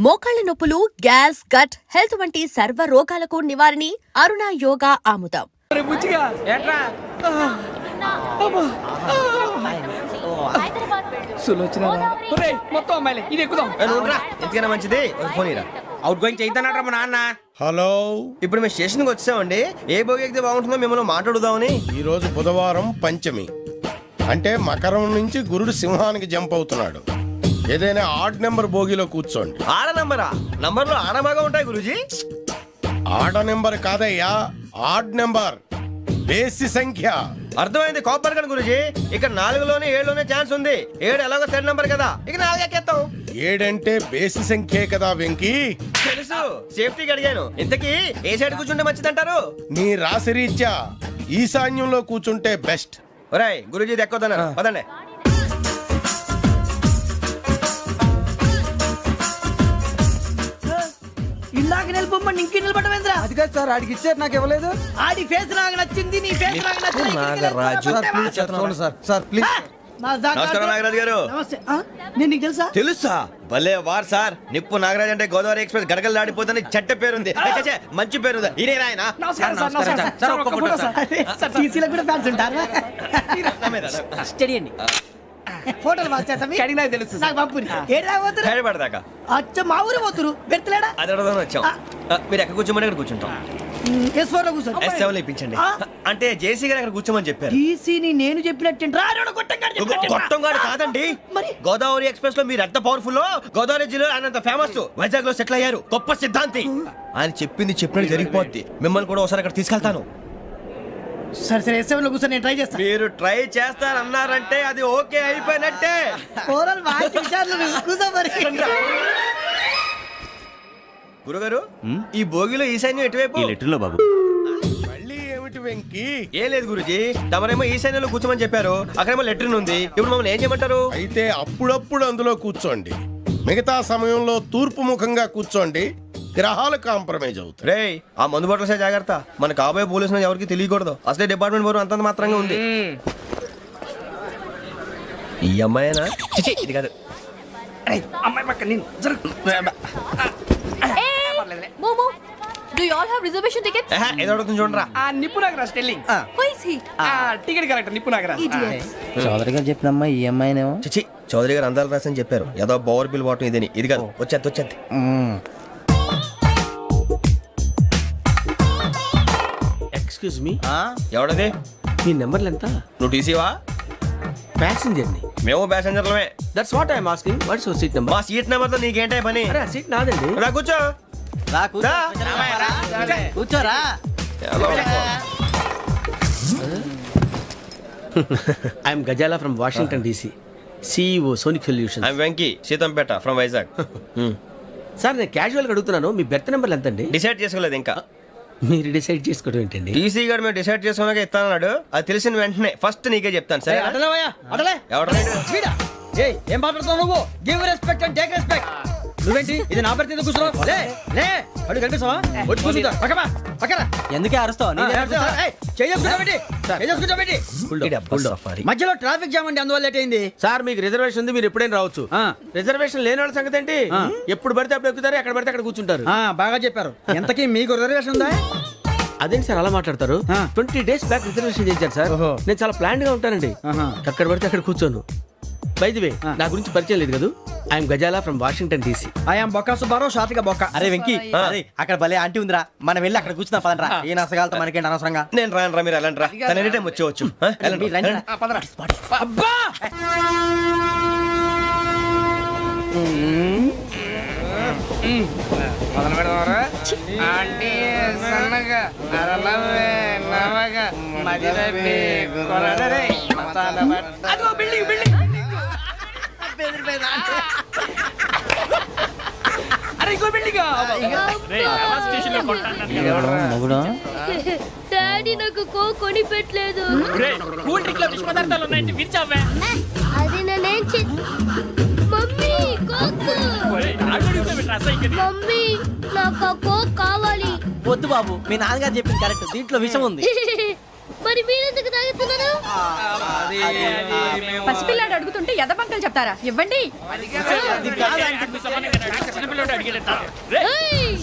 మోకాళ్ల నొప్పులు, gas, gut health వంటి సర్వ రోగాలకు నివారణి అరుణ యోగా ఆముదం. మంచిది అవుట్ గోయింగ్ చేద్దానట్రా మా నాన్న. హలో, ఇప్పుడు మేము స్టేషన్కి వచ్చామండి. ఏ బోగి ఎక్కితే బాగుంటుందో మిమ్మల్ని మాట్లాడుదామని. ఈరోజు బుధవారం పంచమి, అంటే మకరం నుంచి గురుడు సింహానికి జంప్ అవుతున్నాడు. ఏదైనా ఆడ్ నెంబర్ బోగిలో కూర్చోండి. ఆడ నంబరా? నంబర్లో ఆడ బాగా ఉంటాయి గురూజీ. ఆడ నెంబర్ కాదయ్యా, ఆడ్ నెంబర్, బేసి సంఖ్య. అర్థమైంది కాపర్ కానీ గురూజీ. ఇక్కడ 4లోనే 7లోనే ఛాన్స్ ఉంది. 7 ఎలాగో సెడ్ నంబర్ కదా, ఇక 4 ఎక్కేస్తాం. 7 అంటే బేసి సంఖ్యే కదా వెంకీ. తెలుసు, సేఫ్టీకి అడిగాను. ఇంతకీ ఏ సైడ్ కూర్చుంటే మంచిదంటారు? నీ రాశి రీత్యా ఈశాన్యంలో కూర్చుంటే బెస్ట్. ఒరేయ్ గురూజీ దెక్కొద్దన్నారు, పదండి. ఇందాక నిలబొమ్మని ఇంకే నిలబడమేంద్రా? అది కాదు సార్, ఆడికి ఇచ్చారు, నాకు ఇవ్వలేదు. ఆడి ఫేస్ నాకు నచ్చింది, నీ ఫేస్ నాకు నచ్చింది. నాగరాజు. Sir please. నమస్కారం నాగరాజు గారు. నమస్తే. నేను నీకు తెలుసా? తెలుసా? భలే వార్ సార్. నిప్పు నాగరాజ్ అంటే గోదావరి ఎక్స్ప్రెస్ గడగలు దాడిపోతుంది చెట్ట పేరుంది. మంచి పేరు. ఇదే ఆయన. నమస్కారం సార్. నమస్కారం సార్. ఒక్క ఫోటో సార్. సార్ టీసీలో కూడా ఫ్యాన్స్ ఉంటారా? స్టడీ అండి. ఫోటోలు మార్చేస్తాం. కడిగినా తెలుసు. నాకు పంపుని. ఏడా పోతురు? హైదరాబాద్. అచ్చ మా ఊరు పోతురు. పెడతలేడా? అది అడగదామని వచ్చాం. మీరు ఎక్కడ కూర్చోమని అక్కడ కూర్చుంటాం. S4 లో కూర్చో. S7 లో ఇప్పించండి. అంటే జేసీ గారు అక్కడ కూర్చోమని చెప్పారు. టీసీని నేను చెప్పినట్టు గొట్టంగాడు కాదండి. మరి గోదావరి ఎక్స్ప్రెస్ లో మీరు ఎంత పవర్ఫుల్, గోదావరి జిల్లా ఆయన ఫేమస్. వైజాగ్ లో సెటిల్ అయ్యారు, గొప్ప సిద్ధాంతి. ఆయన చెప్పింది చెప్పినట్టు జరిగిపోద్ది. మిమ్మల్ని కూడా ఒకసారి అక్కడ తీసుకెళ్తాను. సరే సరే, S7 లో కూర్చొని నేను ట్రై చేస్తాను. మీరు ట్రై చేస్తారన్నారంటే అది ఓకే అయిపోయినట్టే. ఓవరాల్ వాటి విషయాలు కూర్చో మరి. గురుగారు, ఈ భోగిలో ఈశాన్యం ఎటువైపు? లెటర్లో బాబు. మళ్ళీ ఏమిటి వెంకీ? ఏం లేదు గురుజీ, తమరేమో ఈశాన్యంలో కూర్చోమని చెప్పారు. అక్కడేమో లెటర్ ఉంది. ఇప్పుడు మమ్మల్ని ఏం చేయమంటారు? అయితే అప్పుడప్పుడు అందులో కూర్చోండి, మిగతా సమయంలో తూర్పు ముఖంగా కూర్చోండి. గ్రహాలు కాంప్రమైజ్ అవుతాయి. రే, ఆ మందు బాటలసే జాగ్రత్త. మన కాబోయే పోలీసులు ఎవరికి తెలియకూడదు. అసలే డిపార్ట్మెంట్ బోరు అంతంత మాత్రంగా ఉంది. ఈ అమ్మాయినా? చిచి, ఇది కాదు. అమ్మాయి పక్క నేను Momo, do you all have reservation tickets? ఏదో అడుగుతుంది చూడరా. నిప్పు Nagaraj telling. Who is he? Ticket correct నిప్పు నాగరాజ్. Idiots. చౌదరి గారు చెప్పినమ్మా ఈ అమ్మాయినేమో. చిచి, చౌదరి గారు అందాలు రాసని చెప్పారు. ఏదో బోర్ బిల్ బాటం ఇదని. ఇది కాదు, వచ్చేది. Excuse me, ఎవడది? మీ నెంబర్లు ఎంత? నువ్వు టీసీవా? ప్యాసింజర్ ని. మేము ప్యాసెంజర్లమే. That's what I'm asking. What's your seat number? మా సీట్ నెంబర్ తో నీకేంటే పని? అరే ఆ సీట్ నాదండి. రా కూర్చో. రా. కూర్చోరా. I'm Gazala from Washington DC, CEO Sonic Solutions. I'm Venky, Seethampeta from Vizag. Sir నేను క్యాజువల్గా అడుగుతున్నాను, మీ బెర్త్ నెంబర్లు ఎంత అండి? డిసైడ్ చేసుకోలేదు ఇంకా. మీరు డిసైడ్ చేసుకోవడం ఏంటండి? టీసీ గారు మేము డిసైడ్ చేసుకున్నాక ఇస్తానన్నాడు. అది తెలిసిన వెంటనే ఫస్ట్ నీకే చెప్తాను. సరే ఎవడ ఏం మాట్లాడుతున్నావు నువ్వు? Give respect and take respect. నువ్వేంటి ఇది నా పరిస్థితి కూర్చున్నావు? లే లే, అడుగు కనిపిస్తావా? వచ్చి కూర్చుంటా. పక్కన ఎందుకే అరుస్తావు? మధ్యలో ట్రాఫిక్ జామ్ అండి, అందువల్ల లేట్ అయింది. సార్ మీకు రిజర్వేషన్ ఉంది, మీరు ఎప్పుడైనా రావచ్చు. రిజర్వేషన్ లేని వాళ్ళ సంగతి ఏంటి? ఎప్పుడు పడితే అప్పుడు ఎక్కుతారు, ఎక్కడ పడితే అక్కడ కూర్చుంటారు. బాగా చెప్పారు. ఎంతకీ మీకు రిజర్వేషన్ ఉందా? అదేంటి సార్ అలా మాట్లాడతారు? 20 days బ్యాక్ రిజర్వేషన్ చేశారు సార్. నేను చాలా ప్లాన్డ్ గా ఉంటానండి. అక్కడ పడితే అక్కడ కూర్చోను. బై ది వే, నా గురించి పరిచయం లేదు కదా. I'm Gazala from Washington DC. I'm Bokka Subbarao, షాతిక బొక్క. అరే వెంకీ, అక్కడ భలే ఆంటీ ఉందిరా, మనం వెళ్ళి అక్కడ కూర్చున్నా పదనరా. ఏ నసగాలతో మనకేంటి అనవసరంగా. నేను రాను రా, మీరు వెళ్ళండి రా. తన ఎనీ టైం వచ్చేవచ్చు. అబ్బా మొదలు పెడదామరా? ఆంటీ సన్నగా అరలవే నవగా మదిరపి కొరడరే మతాల అదో బిల్డింగ్ బిల్డింగ్. అరే ఇంకో బిల్డింగ్. డాడీ నాకు కోక్ కొని పెట్టలేదు. కూల్ డ్రింక్ లో విష పదార్థాలు ఉన్నాయండి, విరిచావే. అది నేనేం మమ్మీ కోక్. మమ్మీ నాకు ఆ కోక్ కావాలి. వద్దు బాబు, మీ నాన్నగారు చెప్పింది కరెక్ట్, దీంట్లో విషయం ఉంది. మరి మీరెందుకు తాగుతున్నారు? పసిపిల్లాడు అడుగుతుంటే ఎదబంకలు చెప్తారా? ఇవ్వండి. ఏయ్!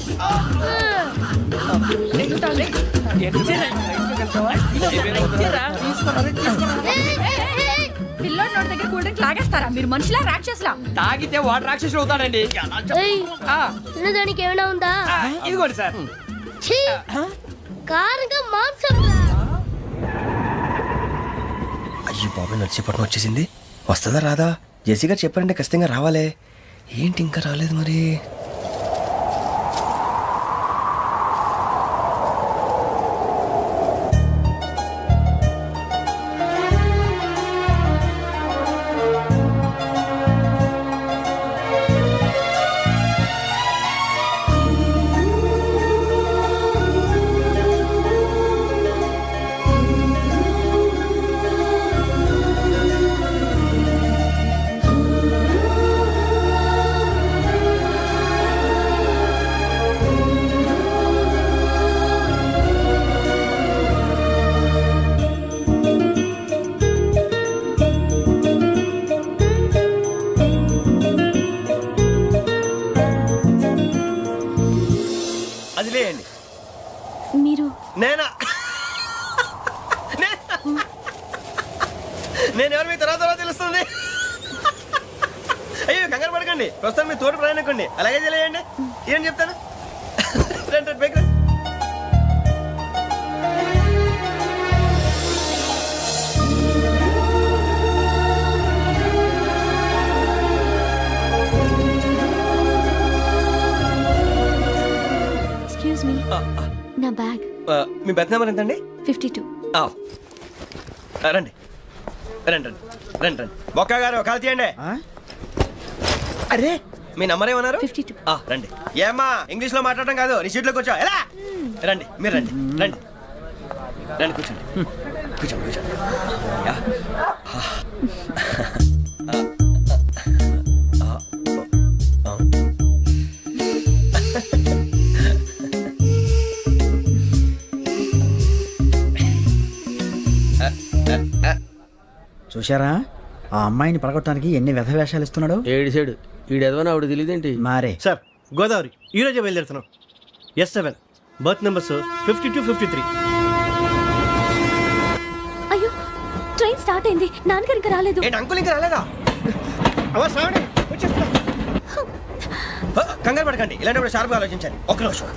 పిల్లోడి నోటి దగ్గర కూల్ డ్రింక్ లాగేస్తారా? మీరు మనుషులా రాక్షసులా? తాగితే వాడు రాక్షసుడు అవుతాడండి. ఏయ్! తినడానికి ఏమైనా ఉందా? ఇదిగోండి సార్. ఛీ! కారంగా మాంసం రా. అయ్యి బాబాయ్ నడిచిపట్నం వచ్చేసింది. వస్తుందా రాదా? జేసీ గారు చెప్పారంటే ఖచ్చితంగా రావాలే. ఏంటి ఇంకా రాలేదు మరి? అది లేయండి. మీరు నేనా? నేను ఎవరు మీ తర్వాత తెలుస్తుంది. అయ్యో కంగారు పడకండి, ప్రస్తుతం మీ తోటి ప్రయాణకండి. అలాగే తెలియండి. ఏం చెప్తాను. రండి రండి పైకి రండి. ఎక్స్క్యూజ్ మీ, నా బ్యాగ్. మీ బెత్ నెంబర్ ఎంతండి? 52. రండి రండి రండి రండి రండి. బొక్క గారు కాల్ తీయండి. అరే మీ నంబర్ ఏమన్నారు? 52. రండి. ఏమ్మా ఇంగ్లీష్ లో మాట్లాడడం కాదు, నీ సీట్లోకి వచ్చా. ఎలా రండి, మీరు రండి రండి రండి, కూర్చోండి కూర్చోండి కూర్చోండి. యా. చూశారా ఆ అమ్మాయిని పడగొట్టడానికి ఎన్ని వ్యధ వేషాలు ఇస్తున్నాడు. ఏడిసాడు. ఈడెదవని ఆవిడ తెలియదేంటి? మారే సార్ గోదావరి ఈరోజే బయలుదేరుతున్నాం. S7 berth numbers 52, 53. అయ్యో, ట్రైన్ స్టార్ట్ అయింది. నాన్నగారు ఇంకా రాలేదు. ఏంటి అంకుల్ ఇంకా రాలేదా? అవ్వ శ్రావణి వచ్చేస్తున్నా. కంగారు పడకండి, ఇలాంటప్పుడు షార్ప్గా ఆలోచించండి. ఒక్క నిమిషం.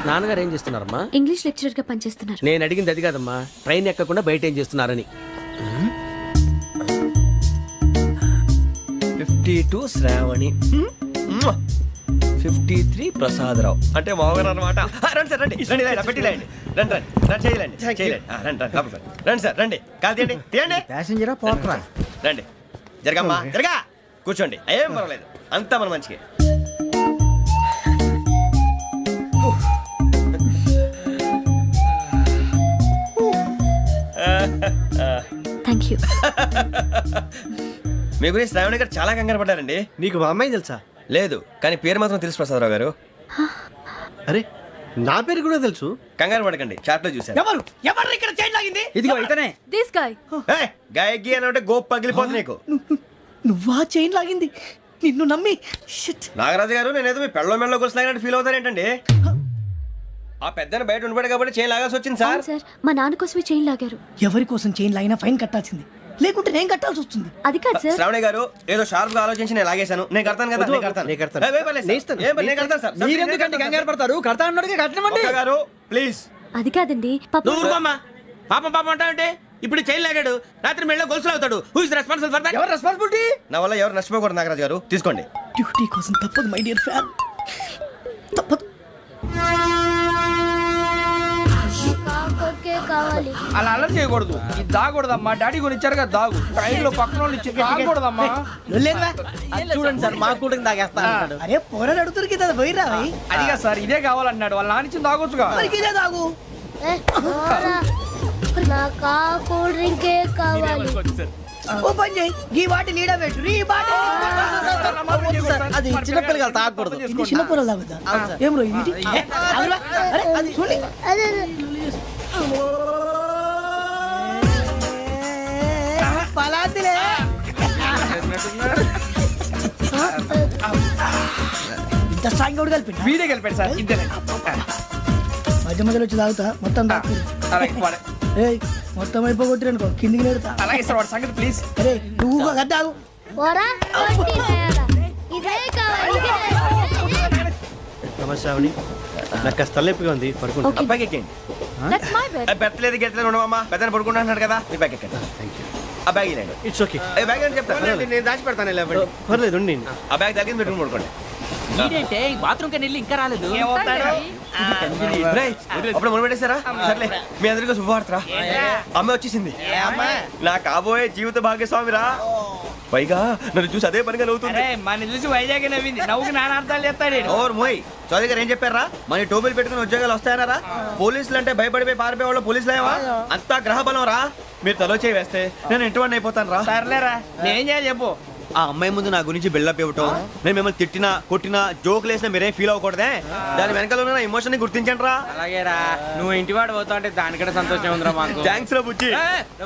నాన్నగారు ఏం చేస్తున్నారమ్మా? ఇంగ్లీష్ లెక్చరర్ గా పనిచేస్తున్నారు. నేను అడిగింది అది కాదమ్మా, ట్రైన్ ఎక్కకుండా బయట ఏం చేస్తున్నారని. 52 శ్రావణి, 53 ప్రసాదరావు అంటే మామగారు అనమాట. రండి సార్ రండి రండి, ఇలా పెట్టి లేండి. రండి రండి రండి, చేయలేండి చేయలేండి. రండి రండి లోపలికి రండి. రండి సార్ రండి, కాలు తీయండి తీయండి. ప్యాసింజరా పోట్రా. రండి జరగమ్మా జరగా, కూర్చోండి. ఏం పర్వాలేదు, అంతా మన మంచిగా. Thank you. మీ గురించి శ్రావణి గారు చాలా కంగారు పడ్డారండి. నీకు మా అమ్మాయి తెలుసా? లేదు, కానీ పేరు మాత్రం తెలుసు ప్రసాదరావు గారు. అరే నా పేరు కూడా తెలుసు. కంగారు పడకండి, చాట్ లో చూశాను. ఎవరు ఎవరు ఇక్కడ చైన్ లాగింది? ఇదిగో ఇతనే. This guy. గాయకి అని అంటే గోప్ పగిలిపోతుంది నీకు. నువ్వా చైన్ లాగింది? నిన్ను నమ్మి షిట్. నాగరాజు గారు, నేనేదో మీ పెళ్ళ మెళ్ళ గురిసిలాగినట్టు ఫీల్ అవుతారేంటండి? ఆ పెద్దని బయట ఉండిపోయాడు కాబట్టి చేయి లాగాల్సి వచ్చింది సార్. అవును సార్, మా నాన్న కోసమే చైన్ లాగారు. ఎవరి కోసం చైన్ లాగినా ఫైన్ కట్టాల్సింది, లేకుంటే నేను కట్టాల్సి వస్తుంది. అది కాదు సార్. శ్రావణి గారు ఏదో షార్ప్ గా ఆలోచించి నేను లాగేశాను. నేను కడతాను కదా, నేను కడతాను. నేను కడతాను. ఏ, పర్లేదు సార్. ఏం పర్లేదు, నేను కడతాను సార్. మీరెందుకంటే కంగారు పడతారు? కడతా అన్నాడుగా కట్టమండి. ఒక్క గారు ప్లీజ్. అది కాదండి పాప. నువ్వు ఊరుకోమ్మా. పాపం పాపం అంటావంటే ఇప్పుడు చైన్ లాగాడు, రాత్రి మెళ్ళ గొలుసులు అవుతాడు. Who is responsible for that? ఎవరు రెస్పాన్సిబిలిటీ? నా వల్ల ఎవరు నష్టపోకూడదు నాగరాజు గారు, తీసుకోండి. డ్యూటీ కోసం తప్పదు మై డియర్ ఫ్యాన్, తప్పదు. కావాలి. అలా అల్లరి చేయకూడదు. ఇది దాగకూడదమ్మా. డాడీ కొని ఇచ్చారు కదా, దాగు. ట్రైన్ లో పక్కన వాళ్ళు ఇచ్చి దాగకూడదమ్మా. చూడండి సార్, మా కూడా తాగేస్తా. అరే పోరాడు అడుగుతారు కదా, పోయిరా. అడిగా సార్, ఇదే కావాలన్నాడు. వాళ్ళ నానిచ్చింది తాగొచ్చుగా. ఇదే తాగు. నాకు కూల్ డ్రింకే కావాలి. ఓ పని చేయి ఈ బాటిల్ లీడ పెట్టు ఈ బాటిల్ అది చిన్నపిల్లలు తాగకూడదు ఇది చిన్నపిల్లలు తాగుతా ఏం రో ఇది అరే అది చూడండి పలాతిలే ఇంత స్ట్రాంగ్ కూడా కలిపి వీడే గెలిపాడు సార్ ఇద్దరే మధ్య మధ్యలో వచ్చి తాగుతా మొత్తం తాగు అలాగే వాడు. ఏయ్ మొత్తం అయిపోగొట్టిరనుకో కిందికి నేడుతా అలాగే సార్ వాడు సంగతి ప్లీజ్. అరే నువ్వు గద్దాగు ఇదే కావాలి నమస్తే ఆవిడ నాకు కాస్త తలెప్పిగా ఉంది పడుకుంటా అబ్బాయికి ఎక్కండి. That's my bed. పెట్టలేదు గెట్టలేదు ఉండవమ్మా పెద్దని పడుకుంటున్నాడు కదా మీ బ్యాగ్ ఎక్కండి. ఆ బ్యాగ్ ఇలాండి ఇట్స్ ఓకే ఏ బ్యాగ్ అని చెప్తాను నేను దాచి పెడతాను పర్లేదు ఉండి ఆ బ్యాగ్ తగ్గింది పెట్టుకుని పడుకోండి. బాత్రూమ్ కని ఇంకా రాలేదు రేయ్, అప్పుడు మొదలు పెట్టేశారా సర్లే మీ అందరికీ శుభవార్తరా అమ్మ వచ్చేసింది నా కాబోయే జీవిత భాగ్యస్వామిరా పైగా నన్ను చూసి అదే పనిగా నవ్వుతుంది మన చూసి వైజాగ్ నవ్వింది నవ్వుకి నాన్న అర్థాలు చెప్తాడు ఓర్ మోయ్ చౌదరి గారు ఏం చెప్పారా మన టోబీలు పెట్టుకుని ఉద్యోగాలు వస్తాయనరా పోలీసులు అంటే భయపడిపోయి పారిపోయే వాళ్ళు పోలీసులు ఏవా అంతా గ్రహ బలం రా మీరు తలో చేయి వేస్తే నేను ఇంటివాడిని అయిపోతాను రా సర్లేరా నేనేం చేయాలి చెప్పు ఆ అమ్మాయి ముందు నా గురించి బిల్డప్ ఇవ్వటం నేను మిమ్మల్ని తిట్టినా కొట్టినా జోకులు వేసినా మీరేం ఫీల్ అవ్వకూడదే దాని వెనకాల ఉన్న ఎమోషన్ ని గుర్తించండి రా అలాగేరా నువ్వు ఇంటి వాడు పోతా అంటే దానికంటే సంతోషం ఉందిరా మాకు థ్యాంక్స్ రా బుజ్జి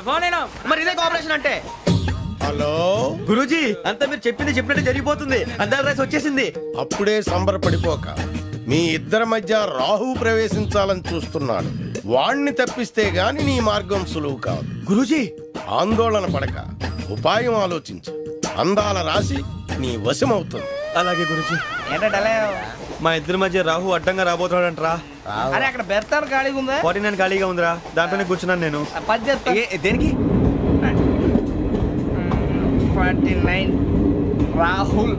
ఫోన్ అయినా మరి ఇదే కోఆపరేషన్ అంటే హలో గురూజీ అంతా మీరు చెప్పింది చెప్పినట్టు జరిగిపోతుంది అందాల రైస్ వచ్చేసింది అప్పుడే సంబరపడిపోక మీ ఇద్దరి మధ్య రాహు ప్రవేశించాలని చూస్తున్నాడు వాణ్ణి తప్పిస్తే గాని నీ మార్గం సులువు కాదు గురూజీ ఆందోళన పడక ఉపాయం ఆలోచించు అందాల రాశి నీ వశమవుతుంది అలాగే గురూజీ ఏంటంటే మా ఇద్దరి మధ్య రాహు అడ్డంగా రాబోతున్నాడంట్రా అరే అక్కడ బెర్తాను ఖాళీగా ఉందా 49 ఖాళీగా ఉందిరా దాంట్లోనే కూర్చున్నాను నేను పది చెప్తా దేనికి 49 రాహుల్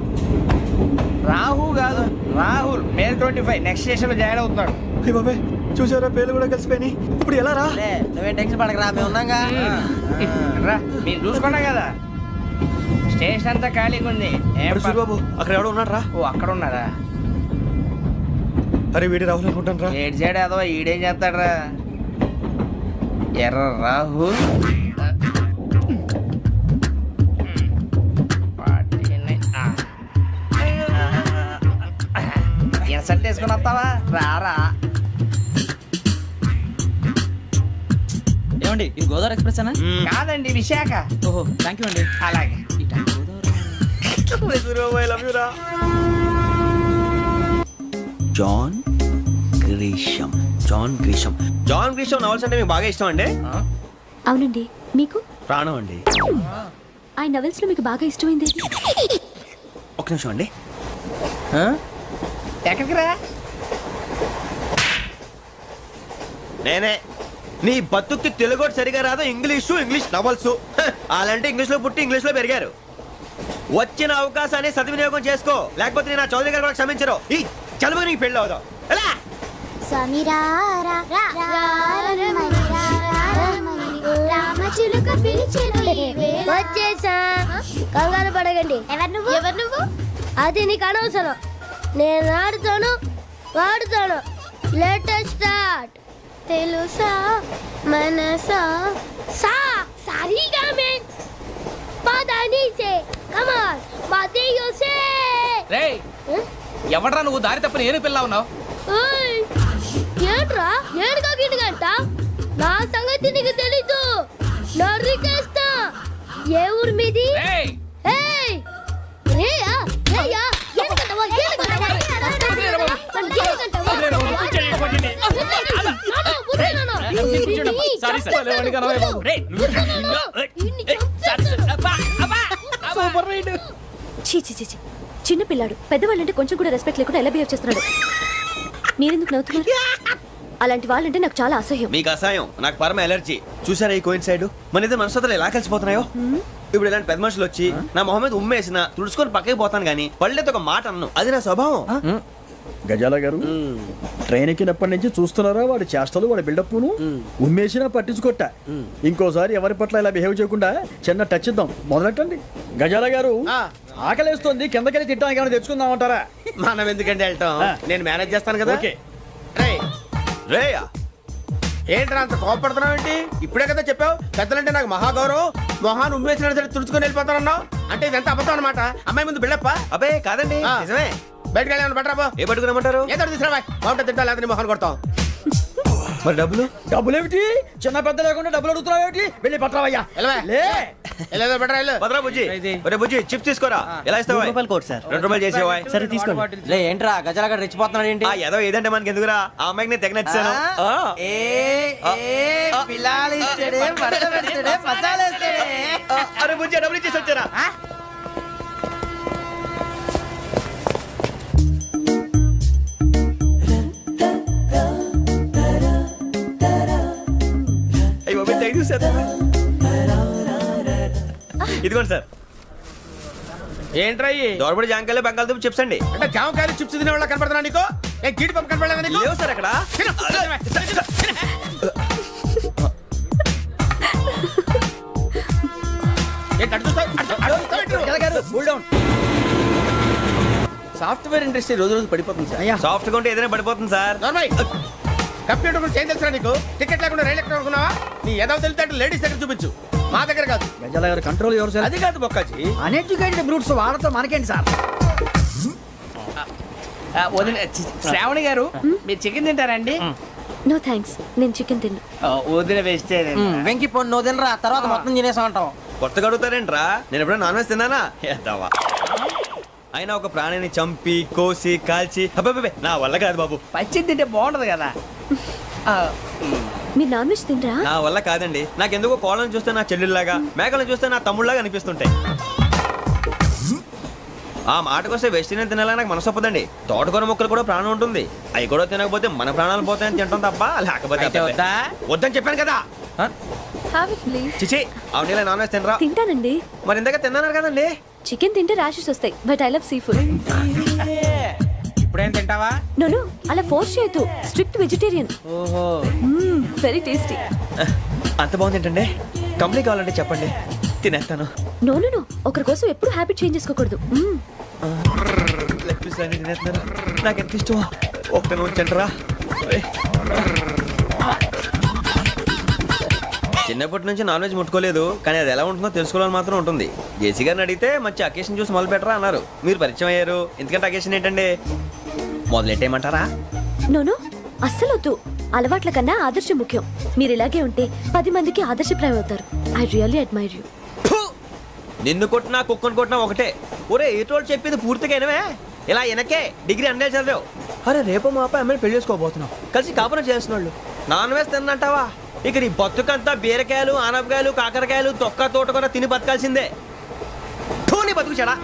రాహు కాదు రాహుల్ మే 25 నెక్స్ట్ స్టేషన్ లో జాయిన్ అవుతున్నాడు అయ్య బాబాయ్ చూసారా పేర్లు కూడా కలిసిపోయినాయి ఇప్పుడు ఎలా రా నువ్వే టెన్షన్ పడకరా మేము ఉన్నాగా రా మీరు చూసుకున్నా కదా స్టేషన్ అంతా ఖాళీగా ఉంది ఏం అరే సూరిబాబు అక్కడ ఎవడో ఉన్నాడు రా ఓ అక్కడ ఉన్నారా అరే వీడి రాహుల్ అనుకుంటాను రా ఏడు సైడ్ అదో ఈడేం చేస్తాడరా ఎర్ర రాహు ఇన్సర్ట్ వేసుకుని వస్తావా రారా ఏమండి ఇది గోదావరి ఎక్స్ప్రెస్ అనా కాదండి విశాఖ ఓహో థ్యాంక్ యూ అండి అలాగే John Grisham John Grisham John Grisham novels అంటే మీకు బాగా ఇష్టం అండి అవునండి మీకు ప్రాణం అండి ఆ నవెల్స్ లో మీకు బాగా ఇష్టమైంది ఒక్క నిమిషం అండి ఎక్కడికి రా నేనే నీ బతుక్కి తెలుగు సరిగా రాదు ఇంగ్లీష్ నవల్స్ అలాంటి ఇంగ్లీష్ లో పుట్టి ఇంగ్లీష్ లో పెరిగారు వచ్చిన అవకాశాన్ని సద్వినియోగం చేసుకో లేకపోతే నేను ఆ చౌదరి గారు కూడా క్షమించరు ఈ చదువు నీకు పెళ్ళి అవుదాం ఎలా వచ్చేసా కంగారు పడగండి ఎవరు నువ్వు అది నీకు అనవసరం నేను ఆడుతాను వాడుతాను లెటెస్ట్ స్టార్ట్ తెలుసా మనసా సా సారీగా మెన్ పదని సే కమాన్ బాతియో సే రేయ్ ఎవడ్రా నువ్వు దారి తప్పని ఏను పిల్ల ఉన్నావు ఓయ్ ఏంట్రా ఏడుగా గిడుగంట నా సంగతి నీకు తెలీదు నరికేస్తా ఏ ఊరు మీది రేయ్ ఏయ్ రేయా రేయా ఏడుగంటవా ఏడుగంటవా సారీ సార్ రేయ్ సూపర్ రైడ్ చీ చీ చీ చీ. చిన్న పిల్లాడు పెద్దవాళ్ళంటే కొంచెం కూడా రెస్పెక్ట్ లేకుండా ఎలా బిహేవ్ చేస్తున్నాడు మీరెందుకు నవ్వుతున్నారు అలాంటి వాళ్ళంటే నాకు చాలా అసహ్యం మీకు అసహాయం నాకు పరమ ఎలర్జీ చూసారా ఈ కోయిన్ సైడ్ మన ఇద్దరు మనసుతో ఎలా కలిసిపోతున్నాయో ఇప్పుడు ఇలాంటి పెద్ద మనుషులు వచ్చి నా మొహం మీద ఉమ్మేసిన తుడుచుకొని పక్కకి పోతాను కానీ పళ్ళేతో ఒక మాట అన్ను అది నా స్వభావం గజాల గారు ట్రైన్ ఎక్కినప్పటి నుంచి చూస్తున్నారా వాడి చేష్టలు వాడి బిల్డప్ను ఉమ్మేసినా పట్టించుకోట ఇంకోసారి ఎవరి పట్ల ఇలా బిహేవ్ చేయకుండా చిన్న టచ్ ఇద్దాం మొదలెట్టండి గజాల గారు ఆకలేస్తోంది కిందకెళ్ళి తిట్టడానికి ఏమైనా తెచ్చుకుందాం అంటారా మనం ఎందుకంటే వెళ్తాం నేను మేనేజ్ చేస్తాను కదా ఓకే రేయా ఏంట్రా అంత కోపడుతున్నావు ఏంటి? ఇప్పుడే కదా చెప్పావు పెద్దలంటే నాకు మహాగౌరవం, మొహాన్ని ఉమ్మేసిన సరే తుడుచుకొని వెళ్ళిపోతానన్నావు. అంటే ఇదంతా అబద్ధం అనమాట. అమ్మాయి ముందు బిల్డప్ప. అబ్బే కాదండి, ఆ. నిజమే. బయటకు వెళ్ళాను బట్రాబో. ఏ పట్టుకురమ్మంటారు? ఏదో తీసుకురా బాగుంటుంది తింటా లేదా మొహాన్ని కొడతాం. మరి డబ్బులు? డబ్బులేమిటి చిన్న పెద్ద లేకుండా డబ్బులు అడుగుతున్నావు ఏమిటి? వెళ్ళి పట్టరావయ్యా. వెళ్ళవా? లే వెళ్ళేదో బట్రా వెళ్ళు. భద్రా బుజ్జి, ఒరే బుజ్జి చిప్స్ తీసుకోరా. ఎలా ఇస్తావా? Court sir. 2 రూపాయలు చేసేవా? సరే తీసుకోండి. లే ఏంట్రా గజాల గడ రెచ్చిపోతున్నాడు ఏంటి? ఆ ఏదో ఏదంటే మనకి ఎందుకురా, ఆ అమ్మాయికి నేను తెగ నచ్చాను. అరే బుజ్జి డబ్బులు ఇచ్చేసి వచ్చారా? అయ్యో థ్యాంక్ యూ సార్. ఇదిగోండి సార్. ఏంట్రా ఇయ్యి? దోరబడి జాంకాయలు బంగాళదుంప చిప్స్ అండి. అంటే జామకాయలు చిప్స్ తినే వాళ్ళ కనపడుతున్నా నీకు? ఏ గీడి పంపు కనపడలేదా నీకు? లేవు సార్ అక్కడ. తిను, తిను, తిను. ఏంటి అటు చూస్తావు? అటు చూస్తావు ఏంటి? సాఫ్ట్వేర్ ఇండస్ట్రీ రోజు రోజు పడిపోతుంది సార్. సాఫ్ట్ గా ఉంటే ఏదైనా పడిపోతుంది సార్. నార్మల్. కంప్యూటర్ గురించి ఏం తెలుసా నీకు? టికెట్ లేకుండా రైలు ఎక్కడ అనుకున్నావా? నీ ఏదో తెలితే లేడీస్ దగ్గర చూపించు, మా దగ్గర కాదు. గజాల గారు కంట్రోల్ ఎవరు అది కాదు బొక్కాజీ. అన్ఎడ్యుకేటెడ్ బ్రూట్స్ వాళ్ళతో మనకేంటి సార్? వదిన శ్రావణి గారు మీరు చికెన్ తింటారండి? నో థ్యాంక్స్, నేను చికెన్ తిన్ను. వదిన వేస్తే వెంకి పొన్ను నువ్వు తినరా, తర్వాత మొత్తం తినేసా ఉంటాం. కొత్తగా అడుగుతారేంట్రా? నేను ఎప్పుడైనా నాన్ వెజ్ తిన్నానా? ఎద్దావా. అయినా ఒక ప్రాణిని చంపి కోసి కాల్చి అబ్బబ్బబ్బే, నా వల్ల కాదు బాబు. పచ్చి తింటే బాగుంటది కదా. మీరు నాన్ వెజ్ తినరా? నా వల్ల కాదండి. నాకెందుకో కోళ్ళని చూస్తే నా చెల్లెల్లాగా, మేకలను చూస్తే నా తమ్ముళ్ళలాగా అనిపిస్తుంటాయి. ఆ మాటకొస్తే వెస్టిరియన్ తినాలని నాకు మనసు ఒప్పదండి. తోటకూర మొక్కలు కూడా ప్రాణం ఉంటుంది. అవి కూడా తినకపోతే మన ప్రాణాలు పోతాయని తింటాం తప్ప లేకపోతే అయితే వద్దా? వద్దని చెప్పాను కదా. Have it please. చిచి అవునీ నాన్ వెజ్ తినరా? తింటానండి. మరి ఇందాక తిన్నాను కదండి. చికెన్ తింటే ర్యాషెస్ వస్తాయి, but I love sea food. ఇప్పుడేం తింటావా? నో అలా ఫోర్స్ చేయొద్దు. Strict vegetarian. ఓహో వెరీ టేస్టీ. అంత బాగుంది ఏంటండి? కంప్లీట్ కావాలంటే చెప్పండి, తినేస్తాను. నో ఒకరి కోసం ఎప్పుడు హ్యాబిట్ చేంజ్ చేసుకోకూడదు. లెగ్ పీస్ అన్ని తినేస్తున్నారు. నాకు ఎంత ఇష్టమా. ఒకటే ఉంచండిరా. చిన్నప్పటి నుంచి నాన్ వెజ్ ముట్టుకోలేదు, కానీ అది ఎలా ఉంటుందో తెలుసుకోవాలని మాత్రం ఉంటుంది. జేసీ గారిని అడిగితే మంచి అకేషన్ చూసి మొదలు పెట్టరా అన్నారు. మీరు పరిచయం అయ్యారు, ఎందుకంటే అకేషన్ ఏంటండి? మొదలెట్టేయమంటారా? నో అస్సలు వద్దు. అలవాట్ల కన్నా ఆదర్శం ముఖ్యం. మీరు ఇలాగే ఉంటే 10 మందికి ఆదర్శప్రాయం అవుతారు. I really admire you. నిన్ను కొట్టినా కుక్కను కొట్టినా ఒకటే. ఒరే ఏటోళ్ళు చెప్పింది పూర్తిగా వినవే. ఇలా వెనకే డిగ్రీ అన్నే చదివావు. అరే రేపు మా అబ్బాయి అమ్మాయిని పెళ్లి చేసుకోబోతున్నావు, కలిసి కాపురం చేసిన వాళ్ళు నాన్ వెజ్ తిన్నంటావా? ఇక నీ బతుకంతా బీరకాయలు ఆనపకాయలు కాకరకాయలు తొక్క తోట కూడా తిని బతకాల్సిందే. నీ బతుకు చెడా.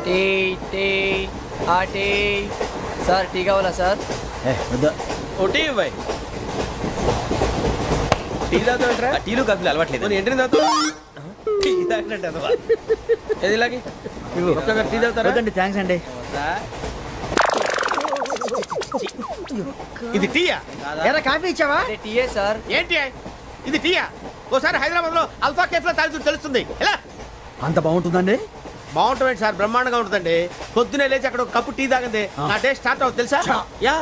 టీ టీ ఆ టీ సార్ టీ కావాలా సార్? ఒకటి ఇవ్వాయి. టీ తాగుతాంట్రా? ఆ టీలు కాఫీలు అలవాట్లేదు. ఏంటి తాగుతావు? టీ తాగినట్టు అదవా. ఏది ఇలాగే ఒక్కొక్కరు టీ తాగుతారా? వద్దండి, థ్యాంక్స్ అండి. ఇది టీయా? ఎరా కాఫీ ఇచ్చావా? టీయే సార్. ఏంటి ఇది టీయా? ఓసారి హైదరాబాద్ లో అల్ఫా కేఫ్ లో తాగుతూ తెలుస్తుంది. ఎలా అంత బాగుంటుందండి? బాగుంటుంది సార్, బ్రహ్మాండంగా ఉంటుందండి. పొద్దునే లేచి అక్కడ ఒక కప్పు టీ తాగింది నా డే స్టార్ట్ అవుతుంది తెలుసా? యా